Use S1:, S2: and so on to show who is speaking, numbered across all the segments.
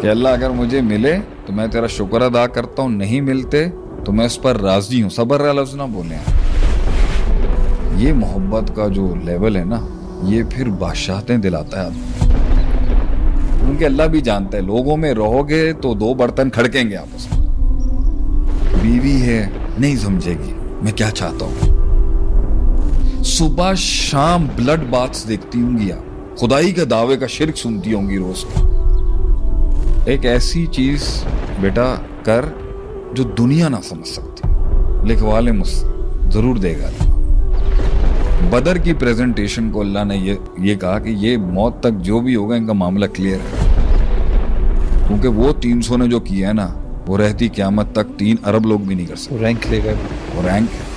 S1: कि अल्लाह अगर मुझे मिले तो मैं तेरा शुक्र अदा करता हूँ, नहीं मिलते तो मैं उस पर राजी हूँ। सब्र का लफ्ज़ ना बोले। ये मोहब्बत का जो लेवल है ना, ये फिर बादशाहतें दिलाता है आदमी। क्योंकि अल्लाह भी जानता है लोगों में रहोगे तो दो बर्तन खड़केंगे आपस में। बीवी है नहीं समझेगी मैं क्या चाहता हूं। सुबह शाम ब्लड बाथ्स देखती होंगी आप, खुदाई के दावे का शिर्क सुनती होंगी रोज का। एक ऐसी चीज बेटा कर जो दुनिया ना समझ सकती, लिखवा ले मुझसे, जरूर देगा। बदर की प्रेजेंटेशन को अल्लाह ने ये कहा कि ये मौत तक जो भी होगा इनका मामला क्लियर है। क्योंकि वो 300 ने जो किया है ना, वो रहती क़यामत तक 3 अरब लोग भी नहीं कर सकते।
S2: रैंक लेगा,
S1: वो रैंक है।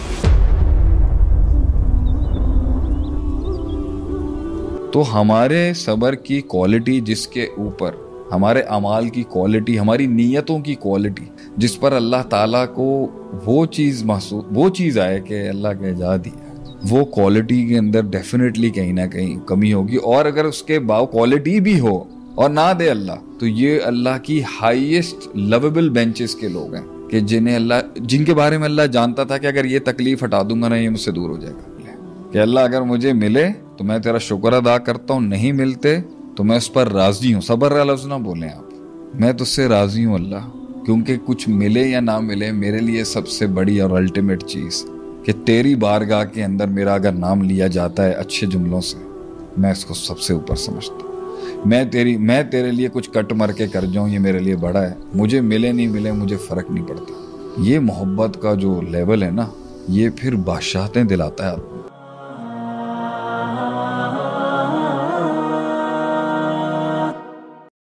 S1: तो हमारे सब्र की क्वालिटी, जिसके ऊपर हमारे अमाल की क्वालिटी, हमारी नीयतों की क्वालिटी, जिस पर अल्लाह ताला को वो चीज़ आए कि अल्लाह के जा दिया, वो क्वालिटी के अंदर डेफिनेटली कहीं ना कहीं कमी होगी। और अगर उसके बाद क्वालिटी भी हो और ना दे अल्लाह, तो ये अल्लाह की हाईएस्ट लवेबल बेंचेस के लोग हैं कि जिनके बारे में अल्लाह जानता था कि अगर ये तकलीफ हटा दूंगा ना, ये मुझसे दूर हो जाएगा। कि अल्लाह अगर मुझे मिले तो मैं तेरा शुक्र अदा करता हूँ, नहीं मिलते तो मैं उस पर राजी हूँ। सब्र का लफ्ज़ ना बोलें आप। मैं तुझसे राजी हूँ अल्लाह, क्योंकि कुछ मिले या ना मिले, मेरे लिए सबसे बड़ी और अल्टीमेट चीज़ कि तेरी बारगाह के अंदर मेरा अगर नाम लिया जाता है अच्छे जुमलों से, मैं इसको सबसे ऊपर समझता हूँ। मैं तेरे लिए कुछ कट मर के कर जाऊँ, ये मेरे लिए बड़ा है। मुझे मिले नहीं मिले मुझे फ़र्क नहीं पड़ता। ये मोहब्बत का जो लेवल है ना, ये फिर बादशाहतें दिलाता है।